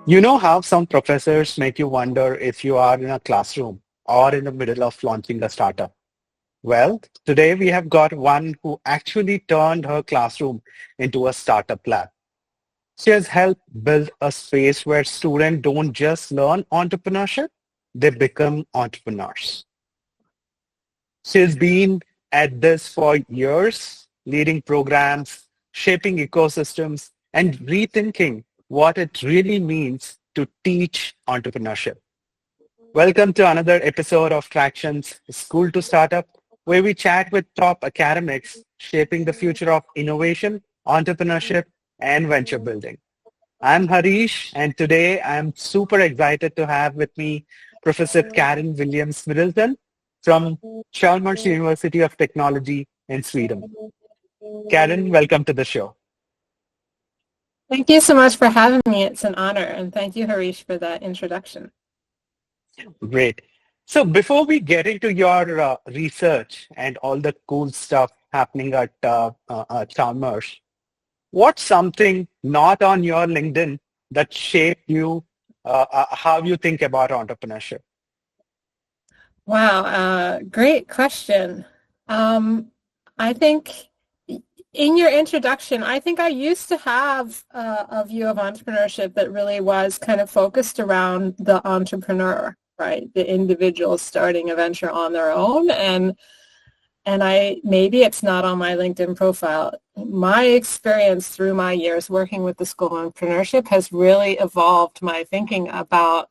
You know how some professors make you wonder if you are in a classroom or in the middle of launching a startup? Well, today we have got one who actually turned her classroom into a startup lab. She has helped build a space where students don't just learn entrepreneurship, they become entrepreneurs. She's been at this for years, leading programs, shaping ecosystems, and rethinking what it really means to teach entrepreneurship. Welcome to another episode of Tracxn's School to Startup, where we chat with top academics shaping the future of innovation, entrepreneurship, and venture building. I'm Harish, and today I'm super excited to have with me Professor Karen Williams Middleton from Chalmers University of Technology in Sweden. Karen, welcome to the show. Thank you so much for having me. It's an honor. And thank you, Harish, for that introduction. Great. So before we get into your research and all the cool stuff happening at Chalmers, what's something not on your LinkedIn that shaped you, how you think about entrepreneurship? Wow, great question. I think in your introduction, I think I used to have a view of entrepreneurship that really was kind of focused around the entrepreneur, right? The individual starting a venture on their own. And maybe it's not on my LinkedIn profile. My experience through my years working with the School of Entrepreneurship has really evolved my thinking about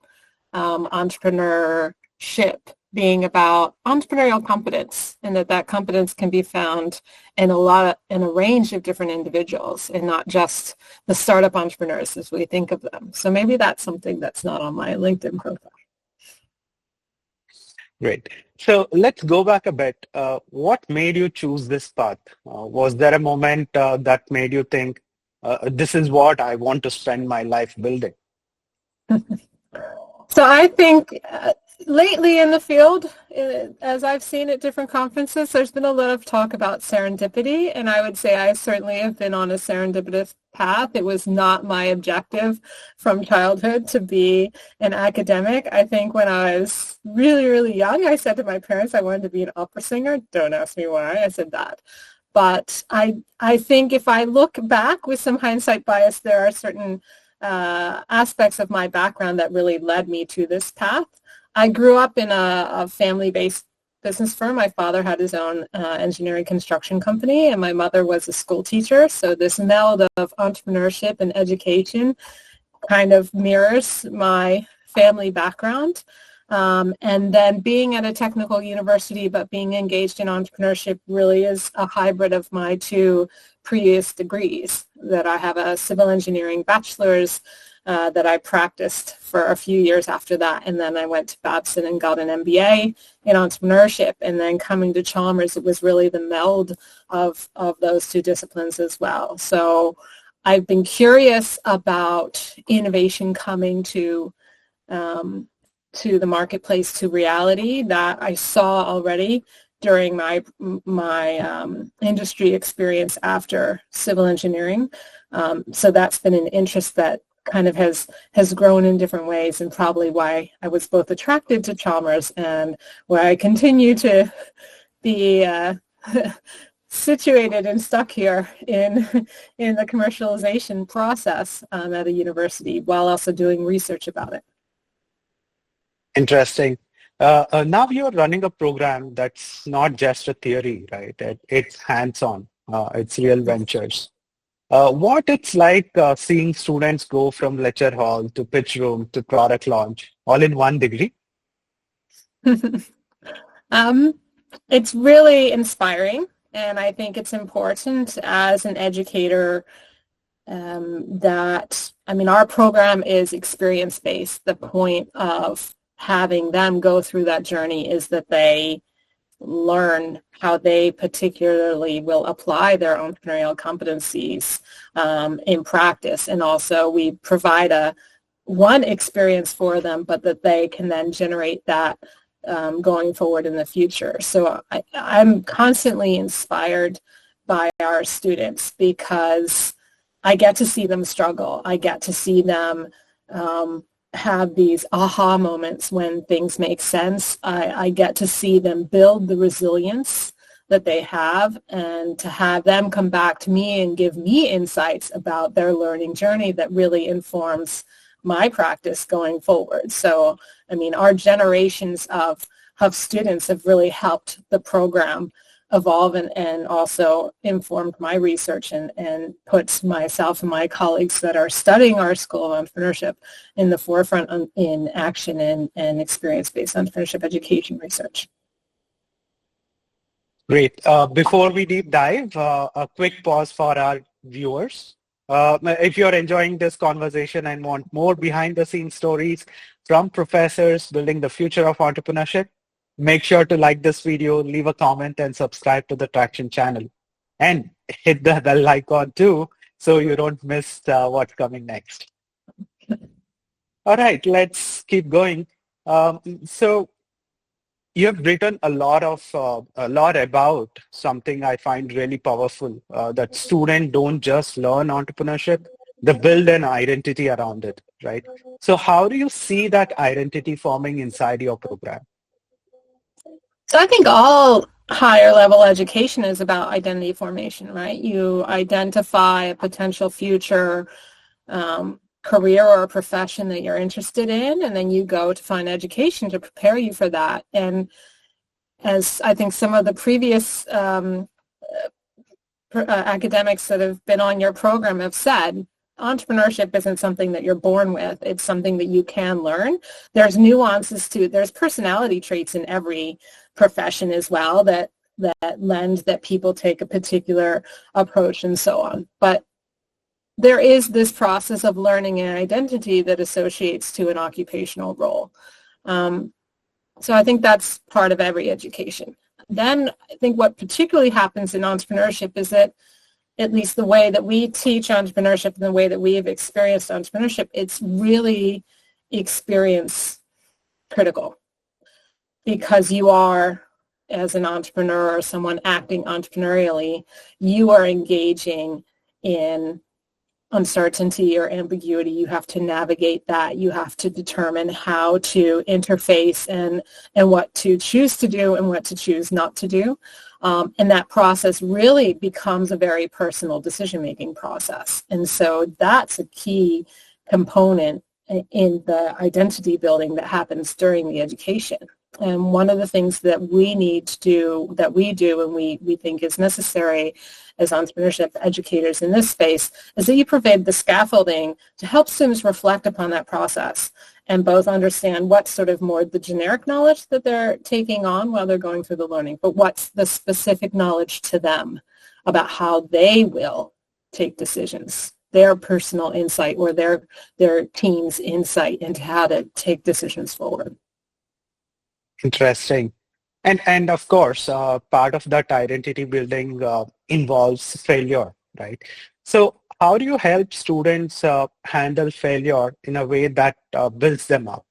entrepreneurship being about entrepreneurial competence, and that competence can be found in a range of different individuals and not just the startup entrepreneurs as we think of them. So maybe that's something that's not on my LinkedIn profile. Great. So let's go back a bit. What made you choose this path? Was there a moment that made you think, this is what I want to spend my life building? So I think lately in the field, as I've seen at different conferences, there's been a lot of talk about serendipity, and I would say I certainly have been on a serendipitous path. It was not my objective from childhood to be an academic. I think when I was really, really young, I said to my parents I wanted to be an opera singer. Don't ask me why I said that. But I think if I look back with some hindsight bias, there are certain aspects of my background that really led me to this path. I grew up in a family-based business firm. My father had his own engineering construction company, and my mother was a school teacher. So this meld of entrepreneurship and education kind of mirrors my family background. And then being at a technical university, but being engaged in entrepreneurship really is a hybrid of my two previous degrees. That I have a civil engineering bachelor's that I practiced for a few years after that. And then I went to Babson and got an MBA in entrepreneurship. And then coming to Chalmers, it was really the meld of those two disciplines as well. So I've been curious about innovation coming to the marketplace, to reality, that I saw already during my industry experience after civil engineering. So that's been an interest that kind of has grown in different ways, and probably why I was both attracted to Chalmers and why I continue to be situated and stuck here in the commercialization process at a university while also doing research about it. Interesting. Now you're running a program that's not just a theory, right? It's hands-on. It's real ventures. What it's like seeing students go from lecture hall to pitch room to product launch all in one degree? It's really inspiring, and I think it's important as an educator our program is experience-based. The point of having them go through that journey is that they learn how they particularly will apply their entrepreneurial competencies in practice. And also we provide one experience for them, but that they can then generate that going forward in the future. So I'm constantly inspired by our students because I get to see them struggle. I get to see them have these aha moments when things make sense. I get to see them build the resilience that they have, and to have them come back to me and give me insights about their learning journey that really informs my practice going forward. So, I mean, our generations of students have really helped the program evolve and also informed my research and puts myself and my colleagues that are studying our School of Entrepreneurship in the forefront in action and experience-based entrepreneurship education research. Great. Before we deep dive, a quick pause for our viewers. If you're enjoying this conversation and want more behind-the-scenes stories from professors building the future of entrepreneurship, make sure to like this video, leave a comment, and subscribe to the Tracxn channel. And hit the bell icon too, so you don't miss what's coming next. All right, let's keep going. So you have written a lot about something I find really powerful, that students don't just learn entrepreneurship, they build an identity around it, right? So how do you see that identity forming inside your program? So I think all higher level education is about identity formation, right? You identify a potential future career or a profession that you're interested in, and then you go to find education to prepare you for that. And as I think some of the previous academics that have been on your program have said, entrepreneurship isn't something that you're born with. It's something that you can learn. There's nuances to it. There's personality traits in every profession as well that lend that people take a particular approach and so on. But there is this process of learning an identity that associates to an occupational role. So I think that's part of every education. Then I think what particularly happens in entrepreneurship is that, at least the way that we teach entrepreneurship and the way that we have experienced entrepreneurship, it's really experience critical, because you are, as an entrepreneur or someone acting entrepreneurially, you are engaging in uncertainty or ambiguity. You have to navigate that. You have to determine how to interface and what to choose to do and what to choose not to do. And that process really becomes a very personal decision-making process. And so that's a key component in the identity building that happens during the education. And one of the things that we need to do, that we do and we think is necessary as entrepreneurship educators in this space, is that you provide the scaffolding to help students reflect upon that process and both understand what's sort of more the generic knowledge that they're taking on while they're going through the learning, but what's the specific knowledge to them about how they will take decisions, their personal insight or their team's insight into how to take decisions forward. Interesting. And of course, part of that identity building involves failure, right? So how do you help students handle failure in a way that builds them up?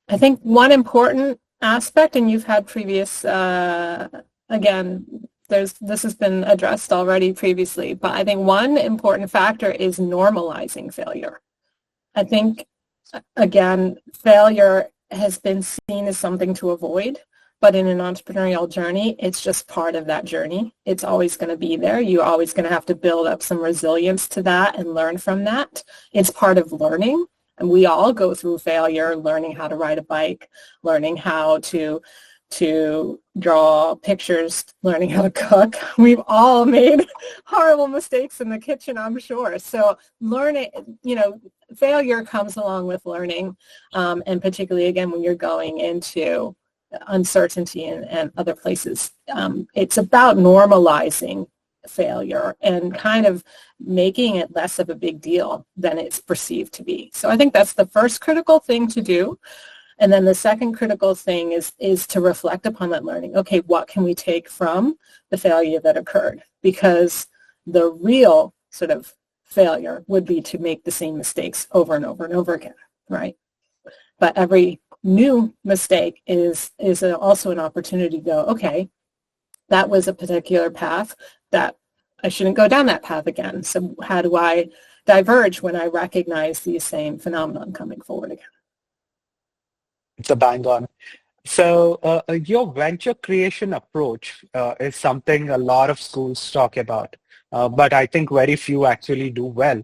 I think one important aspect, and you've had previous, again, this has been addressed already previously, but I think one important factor is normalizing failure. I think, again, failure has been seen as something to avoid, but in an entrepreneurial journey, it's just part of that journey. It's always going to be there. You're always going to have to build up some resilience to that and learn from that. It's part of learning, and we all go through failure, learning how to ride a bike, learning how to draw pictures, learning how to cook. We've all made horrible mistakes in the kitchen, I'm sure. So learning, failure comes along with learning, and particularly, again, when you're going into uncertainty and other places. It's about normalizing failure and kind of making it less of a big deal than it's perceived to be. So I think that's the first critical thing to do. And then the second critical thing is to reflect upon that learning. Okay, what can we take from the failure that occurred? Because the real sort of failure would be to make the same mistakes over and over and over again, right? But every new mistake is also an opportunity to go, okay, that was a particular path that I shouldn't go down that path again. So how do I diverge when I recognize the same phenomenon coming forward again. It's a bang on. So your venture creation approach is something a lot of schools talk about, but I think very few actually do well.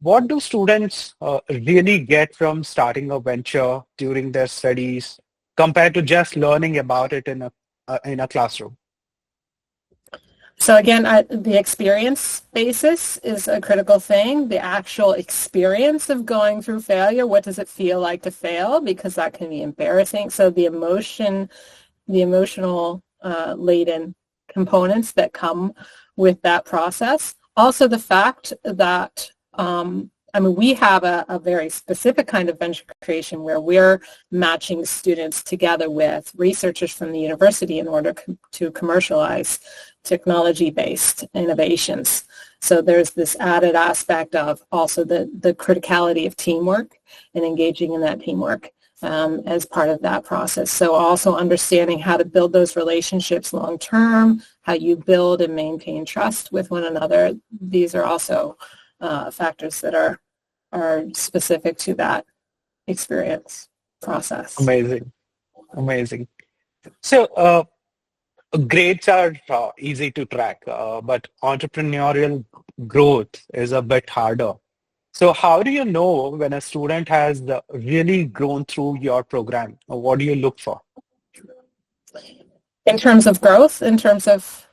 What do students really get from starting a venture during their studies compared to just learning about it in a classroom? So again, the experience basis is a critical thing. The actual experience of going through failure, what does it feel like to fail? Because that can be embarrassing. So the emotional laden components that come with that process. Also the fact that we have a very specific kind of venture creation where we're matching students together with researchers from the university in order to commercialize technology-based innovations. So there's this added aspect of also the criticality of teamwork and engaging in that teamwork as part of that process. So also understanding how to build those relationships long-term, how you build and maintain trust with one another. These are also factors that are specific to that experience process. Amazing. So grades are easy to track, but entrepreneurial growth is a bit harder. So how do you know when a student has really grown through your program? What do you look for? In terms of growth, in terms of,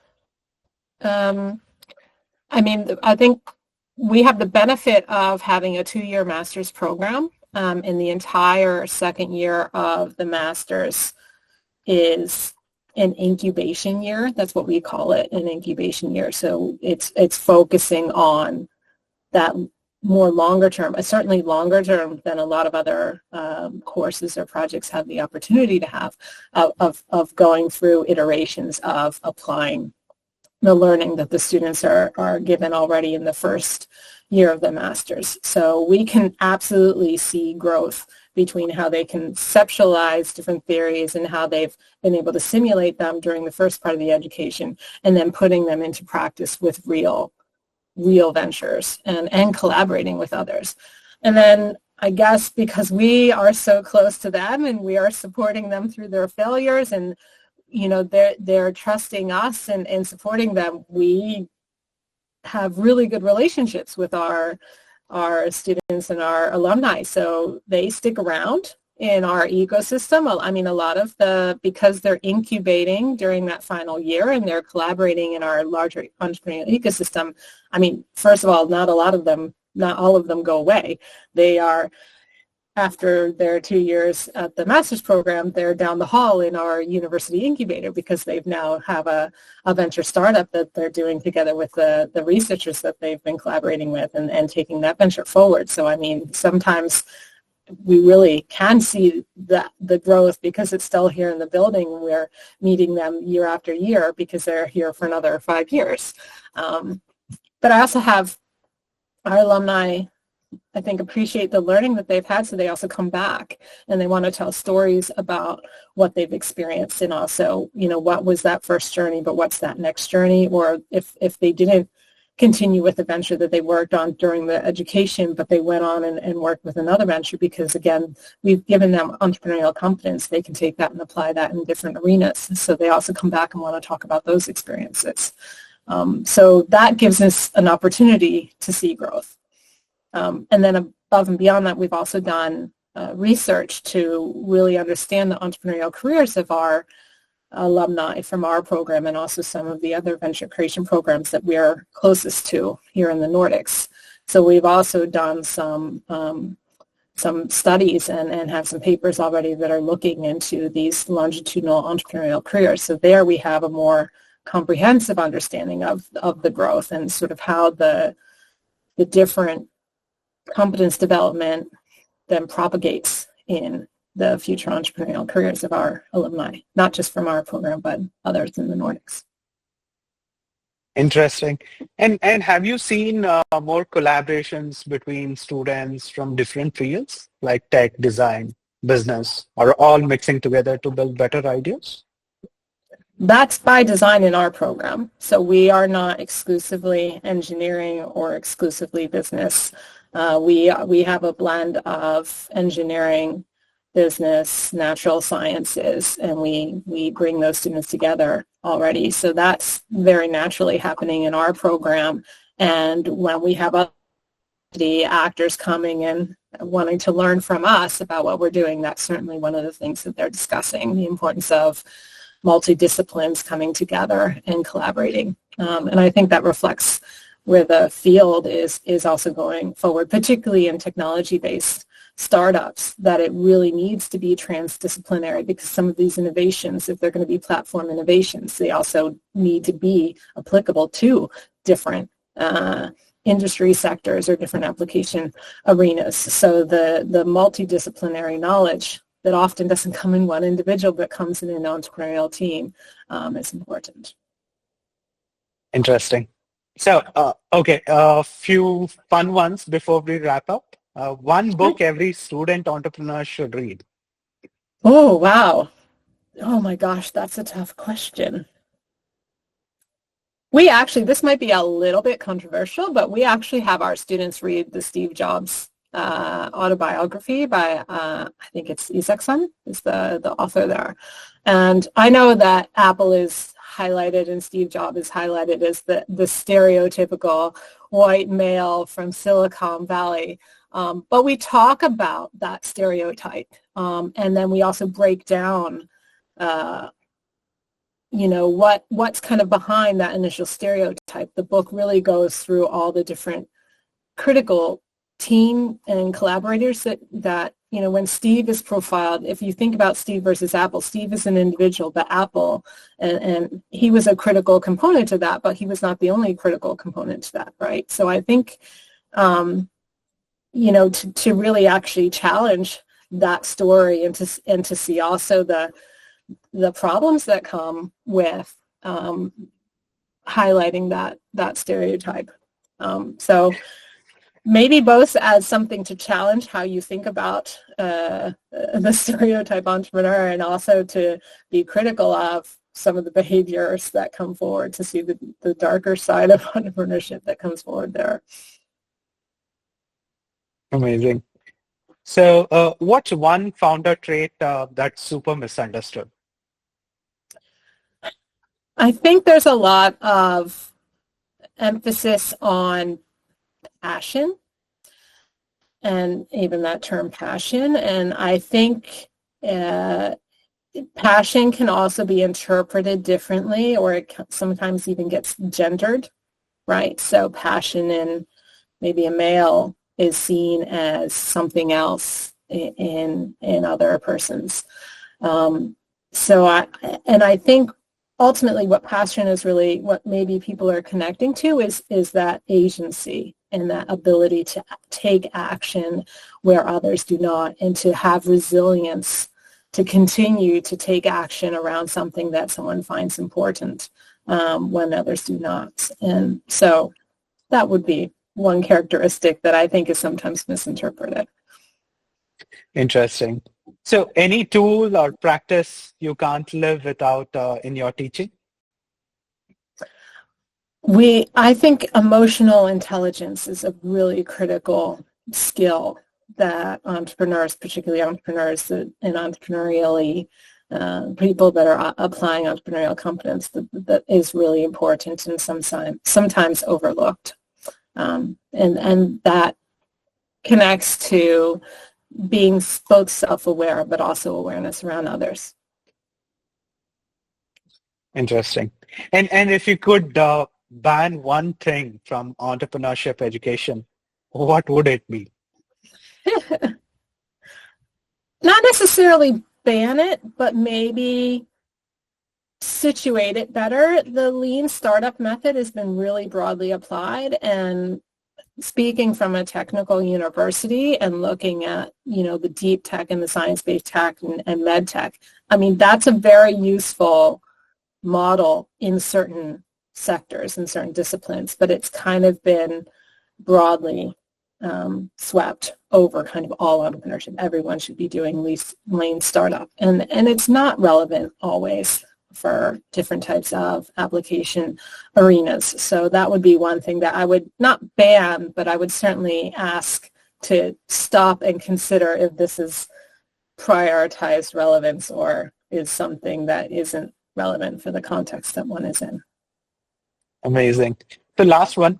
I think we have the benefit of having a 2-year master's program, and the entire second year of the master's is an incubation year. That's what we call it, an incubation year. So it's focusing on that more longer term, certainly longer term than a lot of other courses or projects have the opportunity to have, of going through iterations of applying the learning that the students are given already in the first year of the master's. So we can absolutely see growth between how they conceptualize different theories and how they've been able to simulate them during the first part of the education, and then putting them into practice with real ventures and collaborating with others. And then I guess because we are so close to them and we are supporting them through their failures, and they're trusting us and supporting them, we have really good relationships with our students and our alumni. So they stick around in our ecosystem. A lot because they're incubating during that final year and they're collaborating in our larger entrepreneurial ecosystem. First of all, not all of them go away. They are, after their 2 years at the master's program, they're down the hall in our university incubator because they've now have a venture startup that they're doing together with the researchers that they've been collaborating with and taking that venture forward. So sometimes we really can see the growth because it's still here in the building. We're meeting them year after year because they're here for another 5 years. But I also have our alumni, I think, appreciate the learning that they've had, so they also come back and they want to tell stories about what they've experienced, and also, what was that first journey, but what's that next journey, or if they didn't continue with the venture that they worked on during the education, but they went on and worked with another venture because, again, we've given them entrepreneurial competence. They can take that and apply that in different arenas. So they also come back and want to talk about those experiences. So that gives us an opportunity to see growth. And then above and beyond that, we've also done research to really understand the entrepreneurial careers of our alumni from our program, and also some of the other venture creation programs that we're closest to here in the Nordics. So we've also done some studies and have some papers already that are looking into these longitudinal entrepreneurial careers. So there we have a more comprehensive understanding of the growth and sort of how the different competence development then propagates in the future entrepreneurial careers of our alumni, not just from our program, but others in the Nordics. Interesting. And have you seen more collaborations between students from different fields like tech, design, business, or all mixing together to build better ideas? That's by design in our program. So we are not exclusively engineering or exclusively business. We have a blend of engineering, business, natural sciences, and we bring those students together already. So that's very naturally happening in our program. And when we have the actors coming and wanting to learn from us about what we're doing, that's certainly one of the things that they're discussing, the importance of multidisciplines coming together and collaborating. And I think that reflects where the field is also going forward, particularly in technology-based startups, that it really needs to be transdisciplinary, because some of these innovations, if they're going to be platform innovations, they also need to be applicable to different industry sectors or different application arenas. So the multidisciplinary knowledge that often doesn't come in one individual but comes in an entrepreneurial team is important. Interesting. So, okay, a few fun ones before we wrap up. One book every student entrepreneur should read. Oh, wow. Oh my gosh, that's a tough question. We actually, this might be a little bit controversial, but we actually have our students read the Steve Jobs autobiography by, I think it's Isaacson is the author there. And I know that Apple is highlighted and Steve Jobs is highlighted as the stereotypical white male from Silicon Valley. But we talk about that stereotype. And then we also break down what's kind of behind that initial stereotype. The book really goes through all the different critical team and collaborators that when Steve is profiled, if you think about Steve versus Apple, Steve is an individual, but Apple, and he was a critical component to that, but he was not the only critical component to that, right? So I think, to really actually challenge that story and to see also the problems that come with highlighting that stereotype. So maybe both as something to challenge how you think about the stereotype entrepreneur, and also to be critical of some of the behaviors that come forward, to see the darker side of entrepreneurship that comes forward there. Amazing. So what's one founder trait that's super misunderstood? I think there's a lot of emphasis on passion, and even that term passion. And I think passion can also be interpreted differently, or it sometimes even gets gendered, right? So passion in maybe a male is seen as something else in other persons. So I think ultimately what passion is really, what maybe people are connecting to is that agency and that ability to take action where others do not, and to have resilience to continue to take action around something that someone finds important when others do not. And so that would be one characteristic that I think is sometimes misinterpreted. Interesting. So any tool or practice you can't live without in your teaching? I think emotional intelligence is a really critical skill that entrepreneurs, particularly entrepreneurs and entrepreneurially people that are applying entrepreneurial competence, that is really important and sometimes overlooked. And that connects to being both self-aware but also awareness around others. Interesting. And if you could ban one thing from entrepreneurship education, what would it be? Not necessarily ban it, but maybe situate it better. The lean startup method has been really broadly applied, and speaking from a technical university and looking at, the deep tech and the science-based tech and med tech, I mean, that's a very useful model in certain sectors and certain disciplines, but it's kind of been broadly swept over kind of all entrepreneurship. Everyone should be doing lean startup, and it's not relevant always for different types of application arenas. So that would be one thing that I would not ban, but I would certainly ask to stop and consider if this is prioritized relevance or is something that isn't relevant for the context that one is in. Amazing. The last one,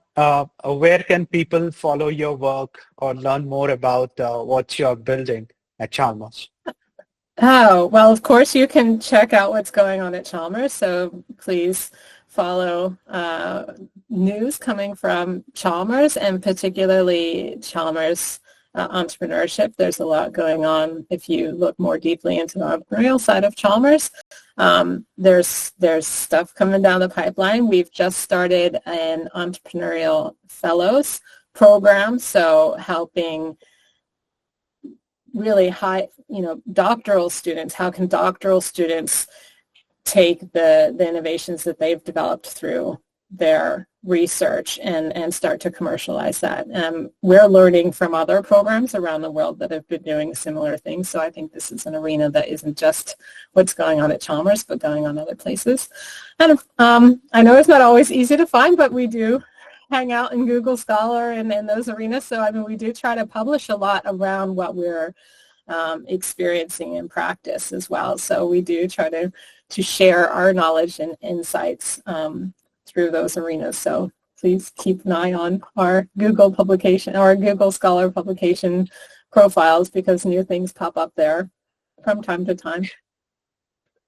where can people follow your work or learn more about what you're building at Chalmers? Oh, well, of course, you can check out what's going on at Chalmers. So please follow news coming from Chalmers, and particularly Chalmers entrepreneurship. There's a lot going on if you look more deeply into the entrepreneurial side of Chalmers. There's stuff coming down the pipeline. We've just started an entrepreneurial fellows program, so helping really high, doctoral students. How can doctoral students take the innovations that they've developed through their research and start to commercialize that? We're learning from other programs around the world that have been doing similar things. So I think this is an arena that isn't just what's going on at Chalmers, but going on other places. And I know it's not always easy to find, but we do hang out in Google Scholar and those arenas. So I mean, we do try to publish a lot around what we're experiencing in practice as well. So we do try to share our knowledge and insights through those arenas. So please keep an eye on our Google publication or Google Scholar publication profiles, because new things pop up there from time to time.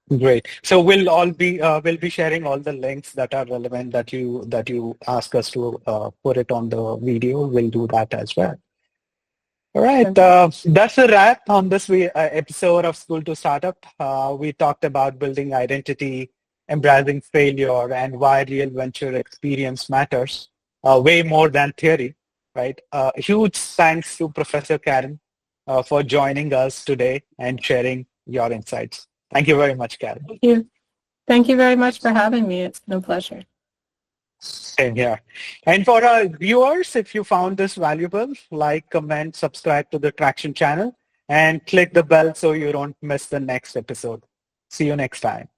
Great. So we'll be sharing all the links that are relevant that you ask us to put it on the video. We'll do that as well. All right. That's a wrap on this episode of School to Startup. We talked about building identity, embracing failure, and why real venture experience matters way more than theory, right? Huge thanks to Professor Karen for joining us today and sharing your insights. Thank you very much, Karen. Thank you. Thank you very much for having me. It's been a pleasure. Same here. And for our viewers, if you found this valuable, like, comment, subscribe to the Tracxn channel, and click the bell so you don't miss the next episode. See you next time.